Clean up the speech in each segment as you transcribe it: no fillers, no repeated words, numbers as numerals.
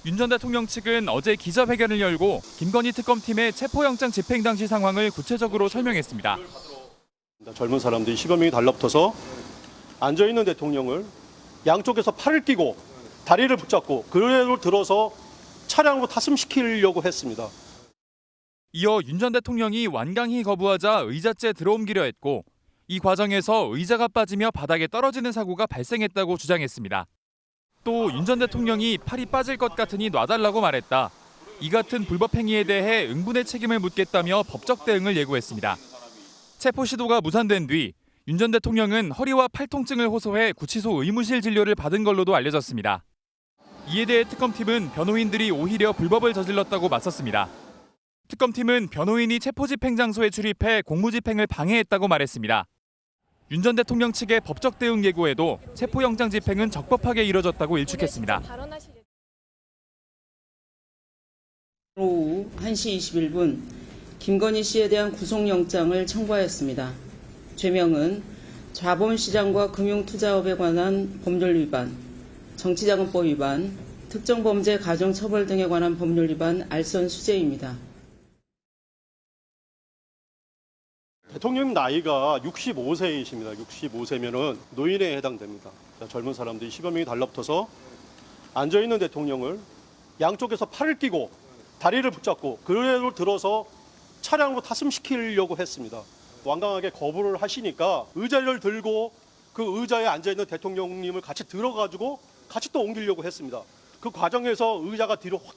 윤 전 대통령 측은 어제 기자회견을 열고 김건희 특검팀의 체포영장 집행 당시 상황을 구체적으로 설명했습니다. 젊은 사람들이 10여 명이 달라붙어서 앉아있는 대통령을 양쪽에서 팔을 끼고 다리를 붙잡고 그대로 들어서 차량으로 탑승시키려고 했습니다. 이어 윤 전 대통령이 완강히 거부하자 의자째 들어옮기려 했고 이 과정에서 의자가 빠지며 바닥에 떨어지는 사고가 발생했다고 주장했습니다. 또 윤 전 대통령이 팔이 빠질 것 같으니 놔달라고 말했다. 이 같은 불법 행위에 대해 응분의 책임을 묻겠다며 법적 대응을 예고했습니다. 체포 시도가 무산된 뒤 윤 전 대통령은 허리와 팔통증을 호소해 구치소 의무실 진료를 받은 걸로도 알려졌습니다. 이에 대해 특검팀은 변호인들이 오히려 불법을 저질렀다고 맞섰습니다. 특검팀은 변호인이 체포집행 장소에 출입해 공무집행을 방해했다고 말했습니다. 윤 전 대통령 측의 법적 대응 예고에도 체포영장 집행은 적법하게 이뤄졌다고 일축했습니다. 오후 1시 21분 김건희 씨에 대한 구속영장을 청구하였습니다. 죄명은 자본시장과 금융투자업에 관한 법률 위반, 정치자금법 위반, 특정범죄 가중처벌 등에 관한 법률 위반 알선 수재입니다. 대통령 나이가 65세이십니다. 65세면은 노인에 해당됩니다. 젊은 사람들이 10여 명이 달라붙어서 앉아있는 대통령을 양쪽에서 팔을 끼고 다리를 붙잡고 그대로 들어서 차량으로 탑승시키려고 했습니다. 완강하게 거부를 하시니까 의자를 들고 그 의자에 앉아있는 대통령님을 같이 들어가지고 같이 또 옮기려고 했습니다. 그 과정에서 의자가 뒤로 확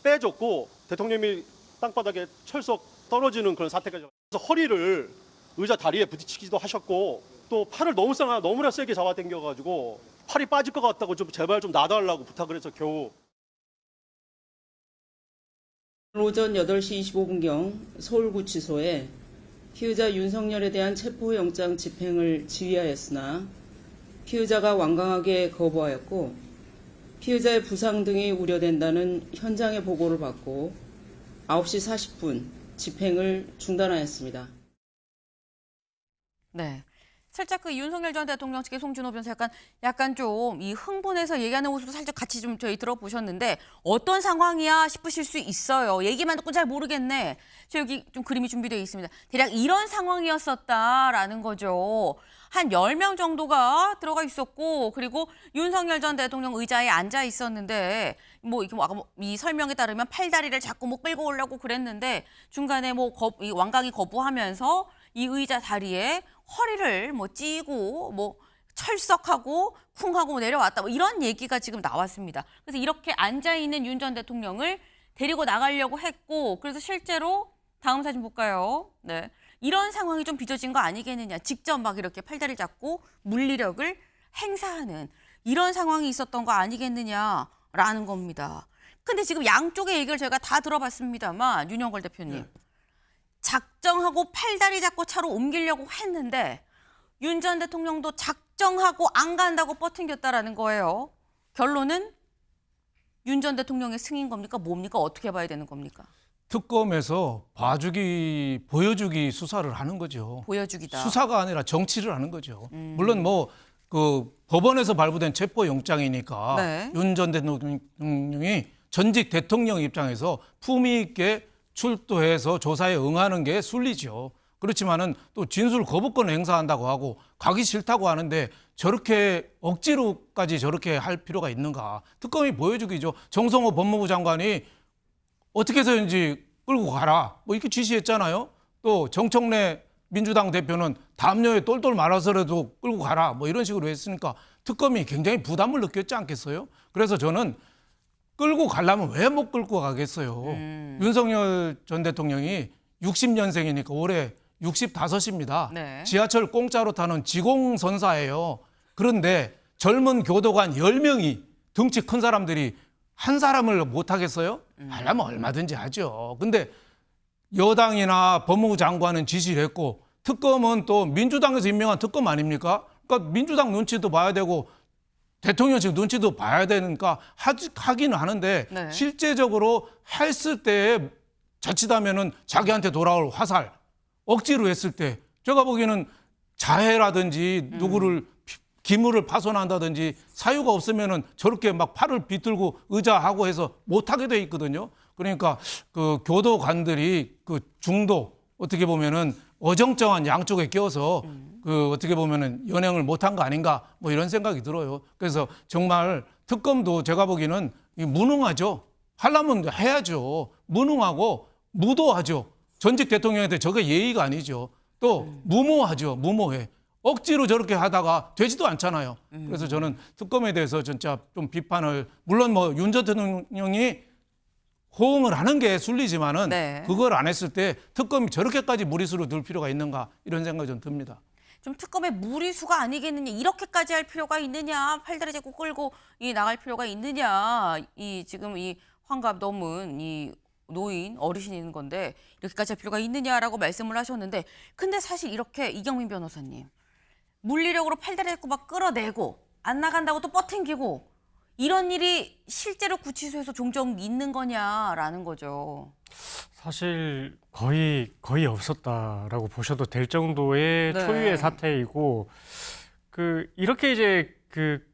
빼졌고 대통령이 땅바닥에 철썩 떨어지는 그런 사태까지. 그래서 허리를 의자 다리에 부딪히기도 하셨고 또 팔을 너무나 세게 잡아당겨가지고 팔이 빠질 것 같다고 좀 제발 좀 놔달라고 부탁을 해서 겨우. 오전 8시 25분경 서울구치소에 피의자 윤석열에 대한 체포영장 집행을 지휘하였으나 피의자가 완강하게 거부하였고 피의자의 부상 등이 우려된다는 현장의 보고를 받고 9시 40분 집행을 중단하였습니다. 네. 살짝 그 윤석열 전 대통령 측의 송준호 변호사 약간 좀 이 흥분해서 얘기하는 모습도 살짝 같이 좀 저희 들어보셨는데 어떤 상황이야 싶으실 수 있어요. 얘기만 듣고 잘 모르겠네. 저 여기 좀 그림이 준비되어 있습니다. 대략 이런 상황이었었다라는 거죠. 한 10명 정도가 들어가 있었고 그리고 윤석열 전 대통령 의자에 앉아 있었는데 뭐 이게 이 설명에 따르면 팔다리를 자꾸 뭐 끌고 오려고 그랬는데 중간에 뭐 완강히 거부하면서 이 의자 다리에 허리를 뭐 찌고 뭐 철썩하고 쿵하고 내려왔다 뭐 이런 얘기가 지금 나왔습니다. 그래서 이렇게 앉아 있는 윤 전 대통령을 데리고 나가려고 했고 그래서 실제로 다음 사진 볼까요? 네. 이런 상황이 좀 빚어진 거 아니겠느냐. 직접 막 이렇게 팔다리를 잡고 물리력을 행사하는 이런 상황이 있었던 거 아니겠느냐라는 겁니다. 근데 지금 양쪽의 얘기를 저희가 다 들어봤습니다만 윤영걸 대표님. 네. 작정하고 팔다리 잡고 차로 옮기려고 했는데 윤 전 대통령도 작정하고 안 간다고 버팅겼다라는 거예요. 결론은 윤 전 대통령의 승인 겁니까? 뭡니까? 어떻게 봐야 되는 겁니까? 특검에서 보여주기 수사를 하는 거죠. 보여주기다. 수사가 아니라 정치를 하는 거죠. 물론 그 법원에서 발부된 체포영장이니까 네. 윤 전 대통령이 전직 대통령 입장에서 품위 있게 출두해서 조사에 응하는 게 순리죠. 그렇지만은 또 진술 거부권을 행사한다고 하고 가기 싫다고 하는데 저렇게 억지로까지 저렇게 할 필요가 있는가. 특검이 보여주기죠. 정성호 법무부 장관이 어떻게 해서인지 끌고 가라. 뭐 이렇게 지시했잖아요. 또 정청래 민주당 대표는 담요에 똘똘 말아서라도 끌고 가라. 뭐 이런 식으로 했으니까 특검이 굉장히 부담을 느꼈지 않겠어요? 그래서 저는 끌고 가려면 왜 못 끌고 가겠어요. 윤석열 전 대통령이 60년생이니까 올해 65입니다. 네. 지하철 공짜로 타는 지공선사예요. 그런데 젊은 교도관 10명이 덩치 큰 사람들이 한 사람을 못 하겠어요? 하려면 얼마든지 하죠. 근데 여당이나 법무부 장관은 지시를 했고 특검은 또 민주당에서 임명한 특검 아닙니까? 그러니까 민주당 눈치도 봐야 되고 대통령실 눈치도 봐야 되니까 하기는 하는데 네. 실제적으로 했을 때 자칫하면은 자기한테 돌아올 화살 억지로 했을 때 제가 보기에는 자해라든지 누구를 기물을 파손한다든지 사유가 없으면은 저렇게 막 팔을 비틀고 의자하고 해서 못하게 돼 있거든요. 그러니까 그 교도관들이 그 중도 어떻게 보면은 어정쩡한 양쪽에 껴서 그 어떻게 보면은 연행을 못한 거 아닌가 뭐 이런 생각이 들어요. 그래서 정말 특검도 제가 보기에는 무능하죠. 하려면 해야죠. 무능하고 무도하죠. 전직 대통령한테 저게 예의가 아니죠. 또 무모하죠. 무모해. 억지로 저렇게 하다가 되지도 않잖아요. 그래서 저는 특검에 대해서 진짜 좀 비판을, 물론 뭐 윤 전 대통령이 호응을 하는 게 순리지만은 네. 그걸 안 했을 때 특검이 저렇게까지 무리수로 둘 필요가 있는가 이런 생각이 좀 듭니다. 좀 특검의 무리수가 아니겠느냐, 이렇게까지 할 필요가 있느냐, 팔다리 잡고 끌고 나갈 필요가 있느냐, 지금 이 환갑 넘은 이 노인 어르신이 있는 건데 이렇게까지 할 필요가 있느냐라고 말씀을 하셨는데, 근데 사실 이렇게 이경민 변호사님 물리력으로 팔다리 잡고 막 끌어내고 안 나간다고 또 뻗팅기고 이런 일이 실제로 구치소에서 종종 있는 거냐라는 거죠. 사실 거의 없었다라고 보셔도 될 정도의 네. 초유의 사태이고, 이렇게 이제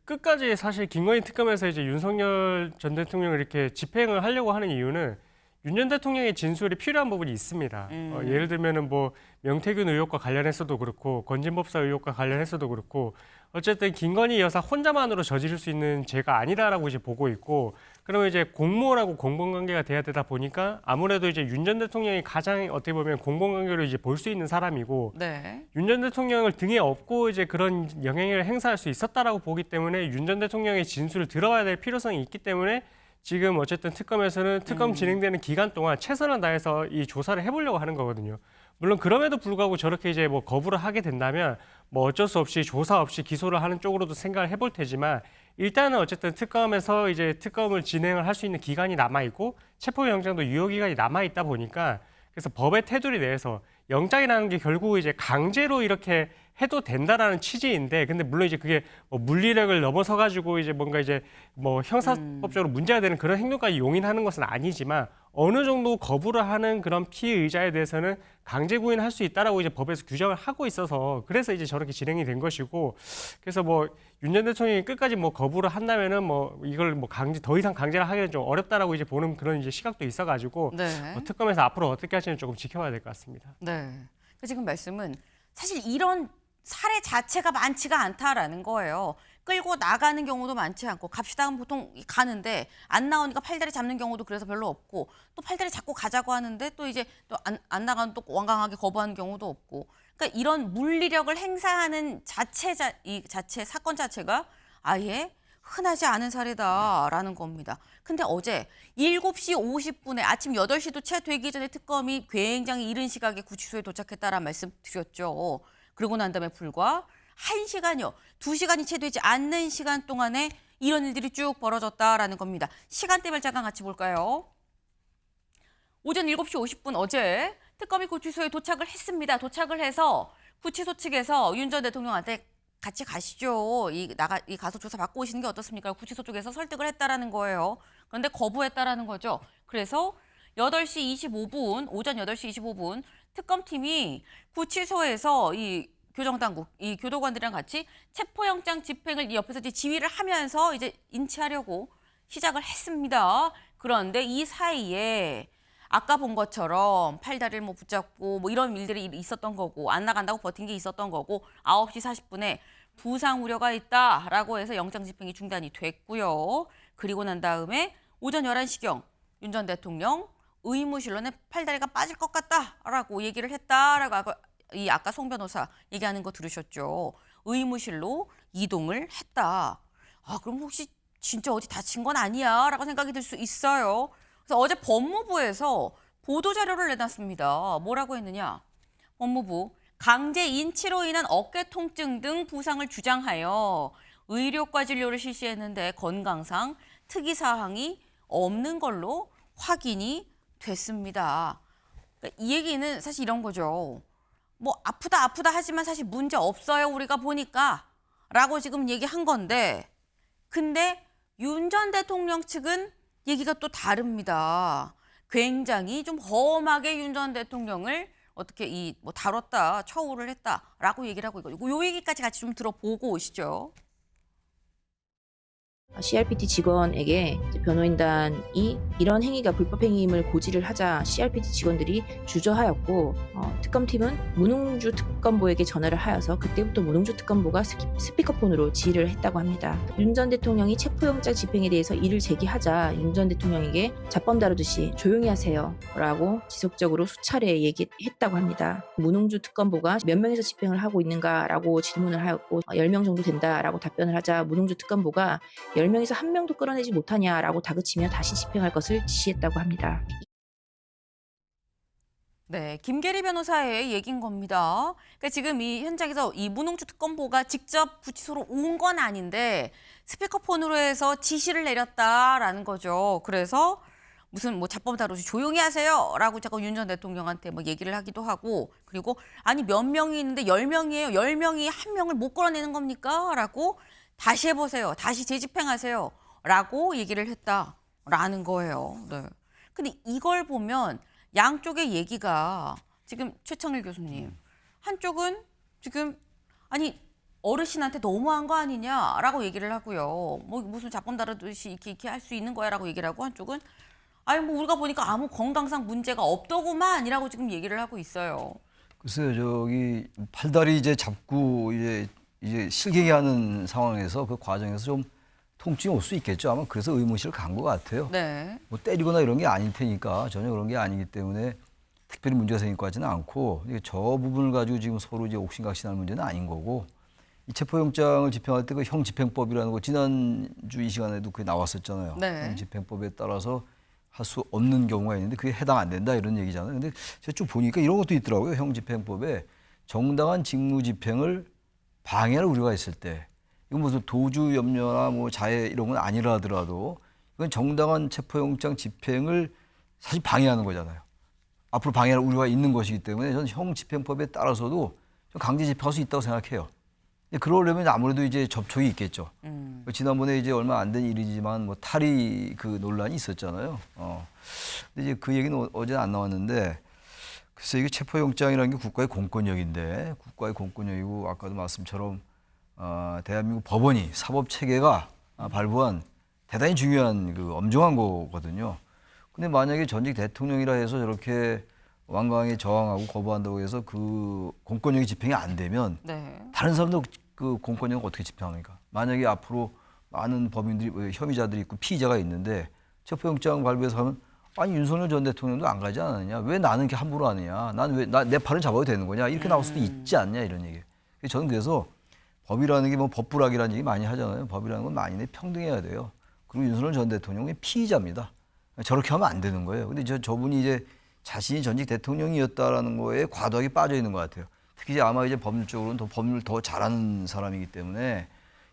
끝까지 사실 김건희 특검에서 이제 윤석열 전 대통령을 이렇게 집행을 하려고 하는 이유는 윤 전 대통령의 진술이 필요한 부분이 있습니다. 예를 들면은 뭐 명태균 의혹과 관련해서도 그렇고 건진법사 의혹과 관련해서도 그렇고, 어쨌든 김건희 여사 혼자만으로 저지를 수 있는 죄가 아니다라고 이제 보고 있고, 그러면 이제 공무원하고 공범관계가 돼야 되다 보니까 아무래도 이제 윤 전 대통령이 가장 어떻게 보면 공범관계로 이제 볼 수 있는 사람이고, 네. 윤 전 대통령을 등에 업고 이제 그런 영향력을 행사할 수 있었다라고 보기 때문에 윤 전 대통령의 진술을 들어야 될 필요성이 있기 때문에 지금 어쨌든 특검에서는 특검 진행되는 기간 동안 최선을 다해서 이 조사를 해보려고 하는 거거든요. 물론 그럼에도 불구하고 저렇게 이제 뭐 거부를 하게 된다면 뭐 어쩔 수 없이 조사 없이 기소를 하는 쪽으로도 생각을 해볼 테지만, 일단은 어쨌든 특검에서 이제 특검을 진행을 할 수 있는 기간이 남아있고 체포영장도 유효기간이 남아있다 보니까, 그래서 법의 테두리 내에서 영장이라는 게 결국 이제 강제로 이렇게 해도 된다라는 취지인데, 근데 물론 이제 그게 뭐 물리력을 넘어서 가지고 이제 뭔가 이제 뭐 형사법적으로 문제가 되는 그런 행동까지 용인하는 것은 아니지만, 어느 정도 거부를 하는 그런 피의자에 대해서는 강제 구인할 수 있다라고 이제 법에서 규정을 하고 있어서, 그래서 이제 저렇게 진행이 된 것이고, 그래서 뭐 윤 전 대통령이 끝까지 뭐 거부를 한다면은 뭐 이걸 뭐 더 이상 강제를 하기는 좀 어렵다라고 이제 보는 그런 이제 시각도 있어가지고, 네. 특검에서 앞으로 어떻게 할지는 조금 지켜봐야 될 것 같습니다. 네. 지금 말씀은 사실 이런 사례 자체가 많지가 않다라는 거예요. 끌고 나가는 경우도 많지 않고, 갑시다 하면 보통 가는데 안 나오니까 팔다리 잡는 경우도 그래서 별로 없고, 또 팔다리 잡고 가자고 하는데 또 이제 또 안 나가면 또 완강하게 거부하는 경우도 없고, 그러니까 이런 물리력을 행사하는 이 사건 자체가 아예 흔하지 않은 사례다라는 겁니다. 근데 어제 7시 50분에 아침 8시도 채 되기 전에 특검이 굉장히 이른 시각에 구치소에 도착했다라는 말씀 드렸죠. 그러고 난 다음에 불과 1시간여, 2시간이 채 되지 않는 시간 동안에 이런 일들이 쭉 벌어졌다라는 겁니다. 시간대별 잠깐 같이 볼까요? 오전 7시 50분 어제 특검이 구치소에 도착을 했습니다. 도착을 해서 구치소 측에서 윤 전 대통령한테 같이 가시죠. 가서 조사 받고 오시는 게 어떻습니까? 구치소 쪽에서 설득을 했다라는 거예요. 그런데 거부했다라는 거죠. 그래서 8시 25분, 오전 8시 25분 특검팀이 구치소에서 이 교정당국, 이 교도관들이랑 같이 체포영장 집행을 이 옆에서 이제 지휘를 하면서 이제 인치하려고 시작을 했습니다. 그런데 이 사이에 아까 본 것처럼 팔다리를 뭐 붙잡고 뭐 이런 일들이 있었던 거고, 안 나간다고 버틴 게 있었던 거고, 9시 40분에 부상 우려가 있다라고 해서 영장 집행이 중단이 됐고요. 그리고 난 다음에 오전 11시경 윤 전 대통령 의무실로 내 팔다리가 빠질 것 같다라고 얘기를 했다라고 아까 송 변호사 얘기하는 거 들으셨죠. 의무실로 이동을 했다. 그럼 혹시 진짜 어디 다친 건 아니야? 라고 생각이 들 수 있어요. 그래서 어제 법무부에서 보도자료를 내놨습니다. 뭐라고 했느냐? 법무부, 강제 인치로 인한 어깨 통증 등 부상을 주장하여 의료과 진료를 실시했는데 건강상 특이사항이 없는 걸로 확인이 됐습니다. 그러니까 이 얘기는 사실 이런 거죠. 뭐 아프다 하지만 사실 문제 없어요 우리가 보니까 라고 지금 얘기한 건데, 근데 윤 전 대통령 측은 얘기가 또 다릅니다. 굉장히 좀 험하게 윤 전 대통령을 어떻게 다뤘다, 처우를 했다라고 얘기를 하고 있거든요. 요 얘기까지 같이 좀 들어보고 오시죠. CRPT 직원에게 이제 변호인단이 이런 행위가 불법 행위임을 고지를 하자 CRPT 직원들이 주저하였고 특검팀은 문웅주 특검보에게 전화를 하여서 그때부터 문웅주 특검보가 스피커폰으로 지휘를 했다고 합니다. 윤 전 대통령이 체포영장 집행에 대해서 이를 제기하자 윤 전 대통령에게 잡범 다루듯이 조용히 하세요 라고 지속적으로 수차례 얘기했다고 합니다. 문웅주 특검보가 몇 명에서 집행을 하고 있는가라고 질문을 하였고 10명 정도 된다라고 답변을 하자 문웅주 특검보가 10명에서 1명도 끌어내지 못하냐라고 다그치며 다시 집행할 것을 지시했다고 합니다. 네, 김계리 변호사의 얘기인 겁니다. 그러니까 지금 이 현장에서 이 문웅주 특검보가 직접 구치소로 온 건 아닌데 스피커폰으로 해서 지시를 내렸다라는 거죠. 그래서 무슨 뭐 잡범 다루지 조용히 하세요라고 자꾸 윤 전 대통령한테 뭐 얘기를 하기도 하고 그리고 아니 몇 명이 있는데 10명이에요. 10명이 1명을 못 끌어내는 겁니까? 라고 다시 해보세요. 다시 재집행하세요. 라고 얘기를 했다라는 거예요. 네. 근데 이걸 보면 양쪽의 얘기가 지금 최창일 교수님 한쪽은 지금 아니 어르신한테 너무한 거 아니냐라고 얘기를 하고요. 뭐 무슨 잡범 다루듯이 이렇게 할 수 있는 거야라고 얘기를 하고 한쪽은 아니 뭐 우리가 보니까 아무 건강상 문제가 없더구만이라고 지금 얘기를 하고 있어요. 글쎄요, 저기 팔다리 이제 잡고 이제 실갱이 하는 상황에서 그 과정에서 좀 통증이 올 수 있겠죠. 아마 그래서 의무실을 간 것 같아요. 네. 뭐 때리거나 이런 게 아닐 테니까 전혀 그런 게 아니기 때문에 특별히 문제가 생길 것 같지는 않고 저 부분을 가지고 지금 서로 이제 옥신각신할 문제는 아닌 거고 이 체포영장을 집행할 때 그 형집행법이라는 거 지난주 이 시간에도 그게 나왔었잖아요. 네. 형집행법에 따라서 할 수 없는 경우가 있는데 그게 해당 안 된다 이런 얘기잖아요. 근데 제가 쭉 보니까 이런 것도 있더라고요. 형집행법에 정당한 직무집행을 방해할 우려가 있을 때 이건 무슨 도주 염려나 뭐 자해 이런 건 아니라 하더라도 이건 정당한 체포영장 집행을 사실 방해하는 거잖아요. 앞으로 방해할 우려가 있는 것이기 때문에 저는 형집행법에 따라서도 좀 강제 집행할 수 있다고 생각해요. 그러려면 아무래도 이제 접촉이 있겠죠. 지난번에 이제 얼마 안 된 일이지만 뭐 탈의 그 논란이 있었잖아요. 근데 이제 그 얘기는 어제 안 나왔는데 글쎄 이게 체포영장이라는 게 국가의 공권력인데 국가의 공권력이고 아까도 말씀처럼 대한민국 법원이 사법 체계가 발부한 대단히 중요한 그 엄정한 거거든요. 근데 만약에 전직 대통령이라 해서 저렇게 완강하게 저항하고 거부한다고 해서 그 공권력이 집행이 안 되면 네. 다른 사람도 그 공권력을 어떻게 집행합니까? 만약에 앞으로 많은 법인들이 혐의자들이 있고 피의자가 있는데 체포영장 발부해서 하면 아니 윤석열 전 대통령도 안 가지 않았느냐? 왜 나는 이렇게 함부로 하느냐? 난 왜 내 팔을 잡아도 되는 거냐? 이렇게 나올 수도 있지 않냐 이런 얘기. 저는 그래서 법이라는 게 뭐 법불학이라는 얘기 많이 하잖아요. 법이라는 건 만인의 평등해야 돼요. 그리고 윤석열 전 대통령이 피의자입니다. 저렇게 하면 안 되는 거예요. 근데 저분이 이제 자신이 전직 대통령이었다라는 거에 과도하게 빠져 있는 것 같아요. 특히 이제 아마 이제 법률적으로는 법률 더 잘하는 사람이기 때문에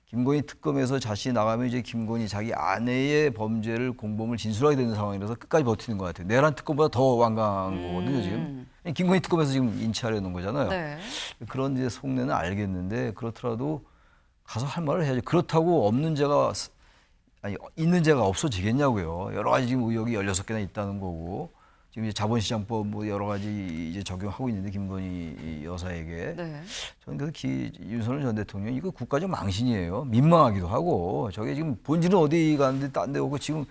김건희 특검에서 자신이 나가면 이제 김건희 자기 아내의 범죄를 공범을 진술하게 되는 상황이라서 끝까지 버티는 것 같아요. 내란 특검보다 더 완강한 거거든요, 지금. 김건희 특검에서 지금 인치하려는 거잖아요. 네. 그런 이제 속내는 알겠는데 그렇더라도 가서 할 말을 해야지. 그렇다고 없는 죄가 아니 있는 죄가 없어지겠냐고요. 여러 가지 지금 의혹이 16개나 있다는 거고. 지금 이제 자본시장법 뭐 여러 가지 이제 적용하고 있는데 김건희 여사에게 네. 저는 그래서 윤석열 전 대통령 이거 국가적 망신이에요. 민망하기도 하고 저게 지금 본질은 어디 가는데 딴 데 오고 지금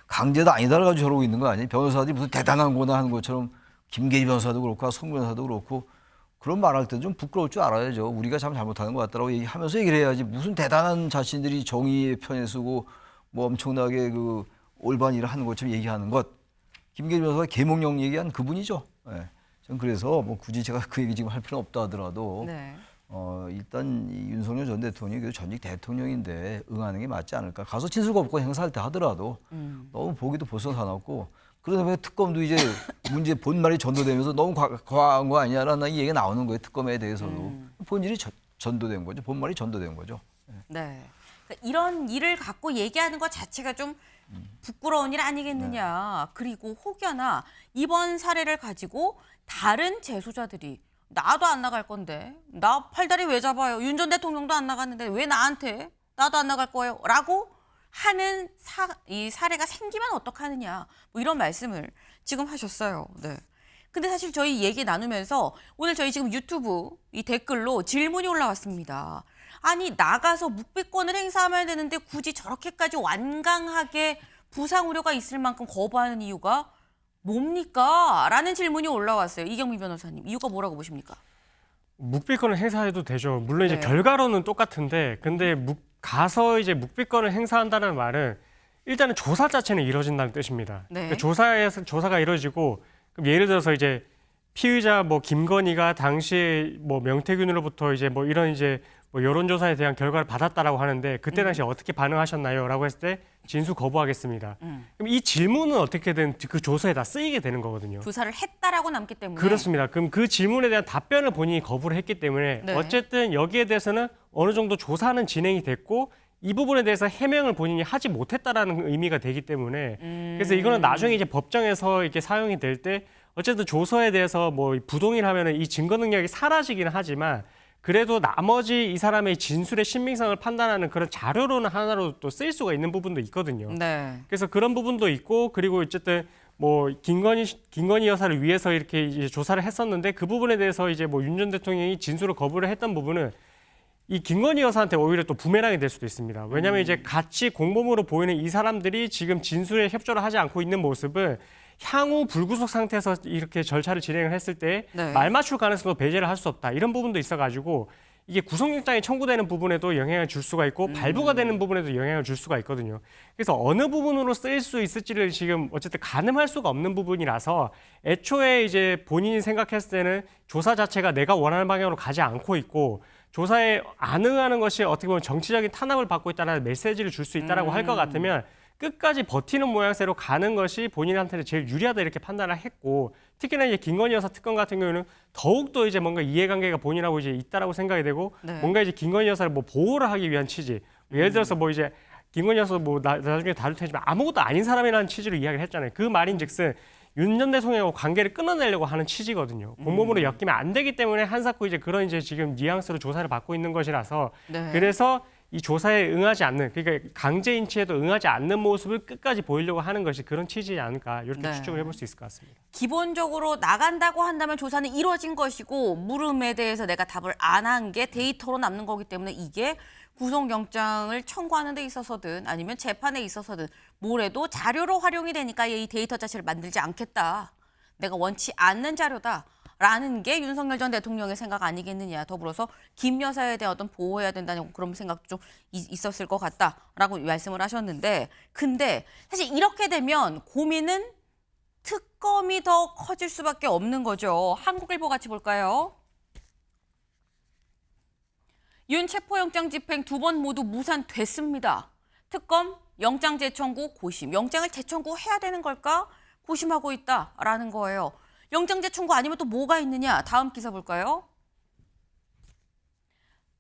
강제도 아니다라 가지고 저러고 있는 거 아니에요? 변호사들이 무슨 대단한 거나 하는 것처럼 김계리 변호사도 그렇고 송 변호사도 그렇고 그런 말할 때 좀 부끄러울 줄 알아야죠. 우리가 참 잘못하는 것 같다라고 얘기하면서 얘기를 해야지 무슨 대단한 자신들이 정의의 편에 서고 뭐 엄청나게 그 올바른 일을 하는 것처럼 얘기하는 것. 김계리 변호사가 계몽령 얘기한 그분이죠. 네. 저는 그래서 뭐 굳이 제가 그 얘기 지금 할 필요는 없다 하더라도 네. 일단 이 윤석열 전 대통령이 전직 대통령인데 응하는 게 맞지 않을까. 가서 진술거부권 행사할 때 하더라도 너무 보기도 벗어나고 그러다 보니 특검도 이제 문제 본말이 전도되면서 너무 과한 거 아니냐라는 얘기가 나오는 거예요. 특검에 대해서도. 본질이 전도된 거죠. 본말이 전도된 거죠. 네. 그러니까 이런 일을 갖고 얘기하는 것 자체가 좀 부끄러운 일 아니겠느냐. 그리고 혹여나 이번 사례를 가지고 다른 재소자들이 나도 안 나갈 건데 나 팔다리 왜 잡아요? 윤 전 대통령도 안 나갔는데 왜 나한테 나도 안 나갈 거예요? 라고 하는 이 사례가 생기면 어떡하느냐. 뭐 이런 말씀을 지금 하셨어요. 네. 근데 사실 저희 얘기 나누면서 오늘 저희 지금 유튜브 이 댓글로 질문이 올라왔습니다. 아니 나가서 묵비권을 행사하면 되는데 굳이 저렇게까지 완강하게 부상 우려가 있을 만큼 거부하는 이유가 뭡니까? 라는 질문이 올라왔어요. 이경미 변호사님. 이유가 뭐라고 보십니까? 묵비권을 행사해도 되죠. 물론 이제 네. 결과로는 똑같은데, 근데 가서 이제 묵비권을 행사한다는 말은 일단은 조사 자체는 이루어진다는 뜻입니다. 네. 그러니까 조사가 이루어지고, 그럼 예를 들어서 이제 피의자 뭐 김건희가 당시에 뭐 명태균으로부터 이제 뭐 이런 이제 뭐 여론조사에 대한 결과를 받았다라고 하는데 그때 당시 어떻게 반응하셨나요?라고 했을 때 진술 거부하겠습니다. 그럼 이 질문은 어떻게든 그 조서에 다 쓰이게 되는 거거든요. 조사를 했다라고 남기 때문에. 그렇습니다. 그럼 그 질문에 대한 답변을 본인이 거부를 했기 때문에 네. 어쨌든 여기에 대해서는 어느 정도 조사는 진행이 됐고 이 부분에 대해서 해명을 본인이 하지 못했다라는 의미가 되기 때문에 그래서 이거는 나중에 이제 법정에서 이렇게 사용이 될 때 어쨌든 조서에 대해서 뭐 부동의하면은 이 증거 능력이 사라지기는 하지만 그래도 나머지 이 사람의 진술의 신빙성을 판단하는 그런 자료로는 하나로 또 쓰일 수가 있는 부분도 있거든요. 네. 그래서 그런 부분도 있고 그리고 어쨌든 뭐 김건희 여사를 위해서 이렇게 이제 조사를 했었는데 그 부분에 대해서 이제 뭐 윤 전 대통령이 진술을 거부를 했던 부분은 이 김건희 여사한테 오히려 또 부메랑이 될 수도 있습니다. 왜냐하면 이제 같이 공범으로 보이는 이 사람들이 지금 진술에 협조를 하지 않고 있는 모습을 향후 불구속 상태에서 이렇게 절차를 진행을 했을 때 네. 말 맞출 가능성도 배제를 할 수 없다. 이런 부분도 있어가지고 이게 구속영장이 청구되는 부분에도 영향을 줄 수가 있고 발부가 되는 부분에도 영향을 줄 수가 있거든요. 그래서 어느 부분으로 쓰일 수 있을지를 지금 어쨌든 가늠할 수가 없는 부분이라서 애초에 이제 본인이 생각했을 때는 조사 자체가 내가 원하는 방향으로 가지 않고 있고 조사에 안 응하는 것이 어떻게 보면 정치적인 탄압을 받고 있다는 메시지를 줄 수 있다라고 할 것 같으면 끝까지 버티는 모양새로 가는 것이 본인한테는 제일 유리하다 이렇게 판단을 했고 특히나 이제 김건희 여사 특검 같은 경우는 더욱더 이제 뭔가 이해관계가 본인하고 이제 있다라고 생각이 되고 네. 뭔가 이제 김건희 여사를 뭐 보호를 하기 위한 취지 예를 들어서 뭐 이제 김건희 여사 뭐 나중에 다룰 테지만 아무것도 아닌 사람이라는 취지로 이야기를 했잖아요. 그 말인즉슨 윤 전 대통령하고 관계를 끊어내려고 하는 취지거든요. 공범으로 엮이면 안 되기 때문에 한사코 이제 그런 이제 지금 뉘앙스로 조사를 받고 있는 것이라서 네. 그래서 이 조사에 응하지 않는 그러니까 강제 인치에도 응하지 않는 모습을 끝까지 보이려고 하는 것이 그런 취지지 않을까 이렇게 네. 추측을 해볼 수 있을 것 같습니다. 기본적으로 나간다고 한다면 조사는 이루어진 것이고 물음에 대해서 내가 답을 안 한 게 데이터로 남는 거기 때문에 이게 구속영장을 청구하는 데 있어서든 아니면 재판에 있어서든 뭐래도 자료로 활용이 되니까 이 데이터 자체를 만들지 않겠다. 내가 원치 않는 자료다. 라는 게 윤석열 전 대통령의 생각 아니겠느냐. 더불어서 김 여사에 대한 어떤 보호해야 된다는 그런 생각도 좀 있었을 것 같다라고 말씀을 하셨는데 근데 사실 이렇게 되면 고민은 특검이 더 커질 수밖에 없는 거죠. 한국일보 같이 볼까요? 윤 체포영장 집행 2번 모두 무산됐습니다. 특검 영장 재청구 고심. 영장을 재청구해야 되는 걸까? 고심하고 있다라는 거예요. 영장 재청구 아니면 또 뭐가 있느냐? 다음 기사 볼까요?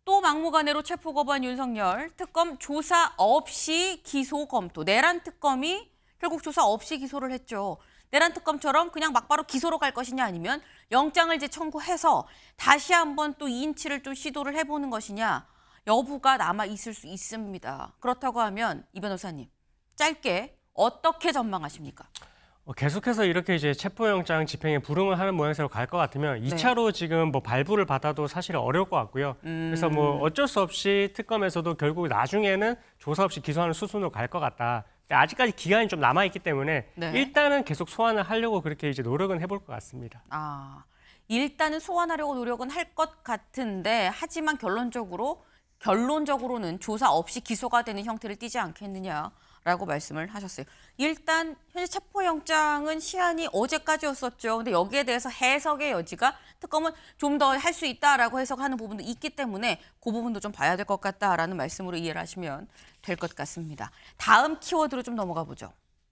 또 막무가내로 체포 거부한 윤석열. 특검 조사 없이 기소 검토. 내란 특검이 결국 조사 없이 기소를 했죠. 내란 특검처럼 그냥 막바로 기소로 갈 것이냐 아니면 영장을 재청구해서 다시 한번 또 인치를 좀 시도를 해보는 것이냐 여부가 남아 있을 수 있습니다. 그렇다고 하면 이 변호사님 짧게 어떻게 전망하십니까? 계속해서 이렇게 이제 체포영장 집행에 불응을 하는 모양새로 갈 것 같으면 2차로 지금 뭐 발부를 받아도 사실 어려울 것 같고요. 그래서 뭐 어쩔 수 없이 특검에서도 결국 나중에는 조사 없이 기소하는 수순으로 갈 것 같다. 아직까지 기간이 좀 남아있기 때문에 네. 일단은 계속 소환을 하려고 그렇게 이제 노력은 해볼 것 같습니다. 일단은 소환하려고 노력은 할 것 같은데 하지만 결론적으로는 조사 없이 기소가 되는 형태를 띠지 않겠느냐라고 말씀을 하셨어요. 일단 현재 체포영장은 시한이 어제까지였었죠. 근데 여기에 대해서 해석의 여지가 특검은 좀 더 할 수 있다라고 해석하는 부분도 있기 때문에 그 부분도 좀 봐야 될 것 같다라는 말씀으로 이해를 하시면 될 것 같습니다. 다음 키워드로 좀 넘어가 보죠.